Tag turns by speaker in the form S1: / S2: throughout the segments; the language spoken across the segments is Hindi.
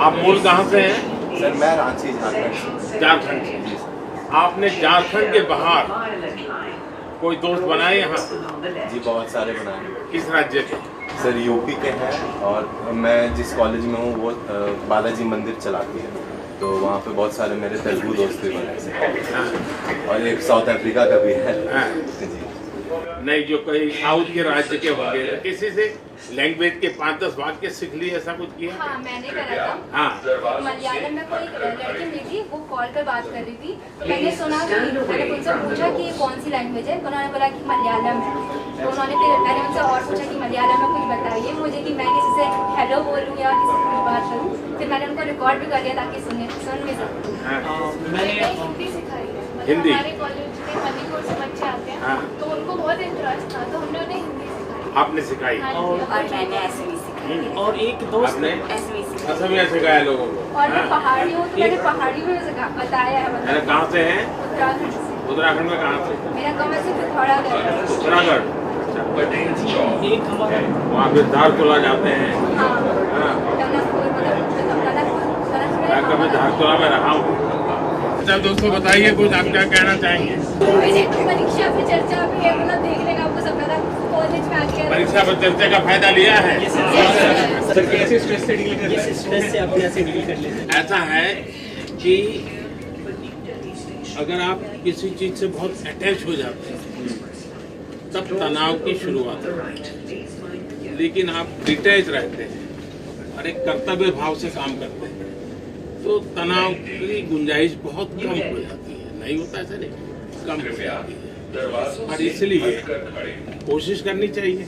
S1: आप मूल कहाँ से हैं?
S2: सर मैं रांची झारखंड।
S1: झारखंड से। आपने झारखंड के बाहर कोई दोस्त बनाए यहाँ?
S2: जी बहुत सारे बनाए।
S1: किस राज्य के?
S2: सर यूपी के हैं और मैं जिस कॉलेज में हूँ वो बालाजी मंदिर चलाती है, तो वहाँ पे बहुत सारे मेरे तेलुगु दोस्त भी बने और एक साउथ अफ्रीका का भी है। जी
S1: नहीं, जो कहीं साउथ के राज्य के होंगे, किसी से लैंग्वेज के 5-10 वाक्य सीख लिए, ऐसा कुछ किया?
S3: हाँ मैंने करा था।
S1: हाँ
S3: मलयालम में कोई लड़की मिली थी, वो कॉल कर बात कर रही थी, तो मैंने सुना कि मैंने उनसे पूछा कि ये कौन सी लैंग्वेज है, तो उन्होंने बोला कि मलयालम है। तो उन्होंने फिर मैंने उनसे और पूछा कि मलयालम में कुछ बताइए मुझे कि मैं किसी से हेलो बोलूँ या किसी से कुछ बात करूँ। फिर मैंने उनको रिकॉर्ड भी कर लिया ताकि सुन भी सकूँ।
S4: मैंने हिंदी सिखाई है।
S1: हिंदी?
S4: हमारे कॉलेज में मणिपुर से बच्चे आते हैं, तो उनको बहुत इंटरेस्ट था, तो हमने उन्हें हिंदी सिखाई।
S1: आपने सिखाई?
S3: और मैंने ऐसे भी सिखाई।
S4: और एक दोस्त
S1: आपने
S3: ऐसे भी सिखाई।
S1: असमिया सिखाया लोगों को?
S3: और मैं पहाड़ी हूँ, तो मैंने पहाड़ी में बताया है।
S1: अरे कहाँ से हैं?
S3: उत्तराखंड से।
S1: उत्तराखंड में कहाँ से?
S3: मेरा गाँव वैसे पिथौरागढ़।
S1: उत्तराखंड।
S4: एक हमारा
S1: वहाँ पे धारचूला जाते हैं?
S3: हाँ
S1: हाँ,
S3: टनकपुर
S1: मैं कभी धारचूला में रहा हूँ। अच्छा दोस्तों बताइए कुछ, आप क्या कहना चाहेंगे?
S3: परीक्षा पे चर्चा भी है, मतलब देखने का आपको सब पता कॉलेज में आके
S1: परीक्षा पर चर्चा का फायदा लिया है?
S5: सर कैसे स्ट्रेस से डील कर रहे?
S4: स्ट्रेस से आप कैसे डील कर लेते हैं?
S1: ऐसा है कि अगर आप किसी चीज से बहुत अटैच हो जाते हैं तब तनाव की शुरुआत होती है, लेकिन आप डिटैच रहते हैं और एक कर्तव्य भाव से काम करते हैं तो तनाव की गुंजाइश बहुत कम हो जाती है। नहीं होता ऐसा नहीं, कम हो जाती है। और इसलिए कोशिश करनी चाहिए।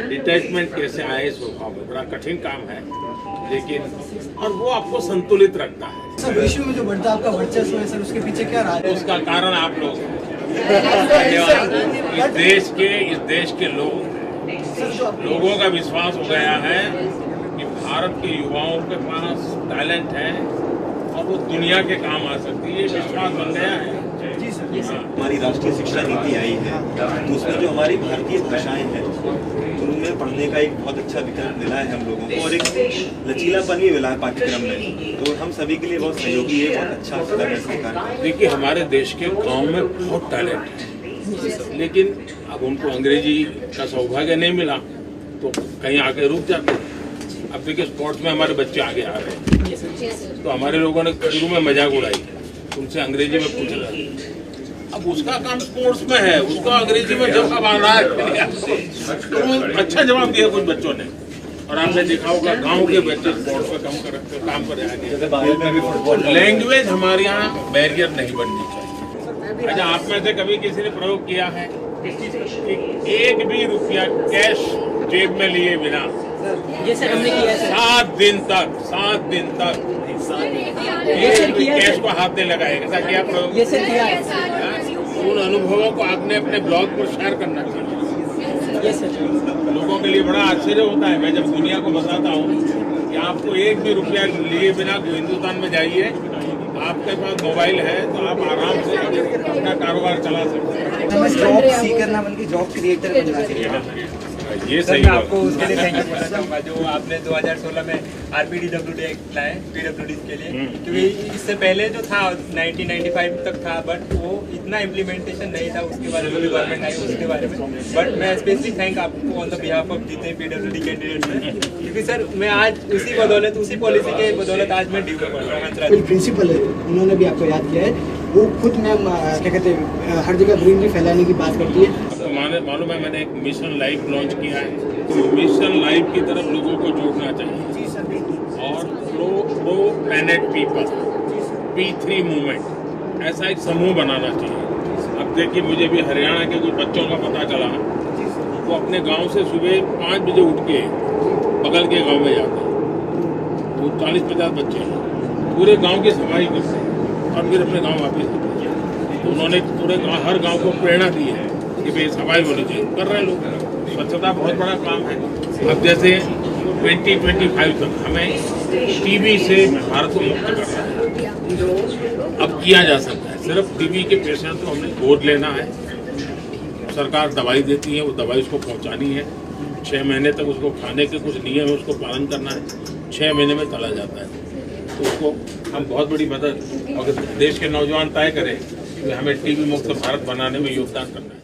S1: डिटैचमेंट कैसे आए स्वभाव में, बड़ा कठिन काम है, लेकिन और वो आपको संतुलित रखता है।
S5: सर विश्व में जो बढ़ता आपका वर्चस्व है सर, उसके पीछे क्या राज है?
S1: उसका कारण आप लोग हैं। इस देश के लोगों का विश्वास हो गया है कि भारत के युवाओं के पास टैलेंट है और वो दुनिया के काम आ सकती है, ये विश्वास बन गया है।
S5: जी सर।
S6: हमारी राष्ट्रीय शिक्षा नीति आई है तो उसमें जो हमारी भारतीय भाषाएं हैं उनमें पढ़ने का एक बहुत अच्छा विकल्प मिला है हम लोगों को और एक लचीलापन भी मिला है पाठ्यक्रम में, तो हम सभी के लिए बहुत सहयोगी है, बहुत अच्छा कदम है सरकार।
S1: देखिए हमारे देश के गांव में बहुत टैलेंट है, लेकिन अब उनको अंग्रेजी का सौभाग्य नहीं मिला तो कहीं आके रुक जाते हैं। अब देखिए स्पोर्ट्स में हमारे बच्चे आगे आ रहे हैं, तो हमारे लोगों ने शुरू में मजाक उड़ाई, उनसे अंग्रेजी में पूछ रहे हैं। अब उसका काम स्पोर्ट्स में है, उसका अंग्रेजी में जवाब आ रहा है, तो वो अच्छा जवाब दिया कुछ बच्चों ने। और आपने देखा होगा गांव के बच्चे स्पोर्ट्स में काम कर आगे। लैंग्वेज हमारे यहाँ बैरियर नहीं बननी चाहिए। अच्छा आप में से कभी किसी ने प्रयोग किया है एक भी रुपया कैश जेब में लिए बिना
S4: ये सर हमने किया है।
S1: 7 दिन तक
S4: ये सर किया है
S1: कैश
S4: सर।
S1: को हाथ नहीं लगाएगा, ऐसा किया प्रयोग?
S4: ये सर किया है।
S1: उन अनुभवों को आपने अपने ब्लॉग पर शेयर करना चाहिए।
S4: ये सर
S1: लोगों के लिए बड़ा आश्चर्य होता है, मैं जब दुनिया को बताता हूँ कि आपको एक भी रुपया लिए बिना हिंदुस्तान में जाइए, आपके पास मोबाइल है तो आप आराम से अपना कारोबार चला सकते हैं।
S5: हमें जॉब सीकर ना बल्कि जॉब क्रिएटर बनना चाहिए।
S1: ये
S5: सर
S1: सही
S5: मैं
S1: बात
S5: आपको
S1: है।
S5: उसके लिए थैंक यू बोलना चाहूँगा जो आपने 2016 में RPDWD एक्ट लाए PWD के लिए, क्योंकि इससे पहले जो था 1995 तक था, बट वो इतना इम्प्लीमेंटेशन नहीं था, उसके बारे में गवर्नमेंट आई उसके बारे में। बट मैं स्पेशली थैंक आपको ऑन द बिहाफ ऑफ जितने PWD कैंडिडेट्स हैं, क्योंकि सर मैं आज उसी बदौलत उसी पॉलिसी के बदौलत आज मैं ड्यू कर रहा हूँ।
S7: प्रिंसिपल है, उन्होंने भी आपको याद किया है, वो खुद मैम क्या कहते हैं हर जगह ग्रीनरी फैलाने की बात करती है।
S1: मालूम है मैंने एक मिशन लाइफ लॉन्च किया है, तो मिशन लाइफ की तरफ लोगों को जोड़ना चाहिए और pro planet people P3 movement ऐसा एक समूह बनाना चाहिए। अब देखिए मुझे भी हरियाणा के कुछ बच्चों का पता चला, वो अपने गांव से सुबह 5 बजे उठ के बगल के गांव में जाते हैं, वो 40-50 बच्चे हैं, पूरे गांव की सफाई करते हैं और फिर अपने गांव वापस आते हैं। तो उन्होंने पूरे हर गांव को प्रेरणा दी है कि भाई सफाई होनी चाहिए, कर रहे हैं लोग। स्वच्छता बहुत बड़ा काम है। अब जैसे 2025 तक हमें टीबी से भारत को मुक्त करना है, अब किया जा सकता है। सिर्फ टीबी के पेशेंट को हमने गोद लेना है, सरकार दवाई देती है, वो दवाई उसको पहुंचानी है, 6 महीने तक उसको खाने के कुछ नियम है उसको पालन करना है, 6 महीने में चला जाता है। तो उसको हम बहुत बड़ी मदद अगर देश के नौजवान तय करें कि हमें टीबी मुक्त भारत बनाने में योगदान करना है।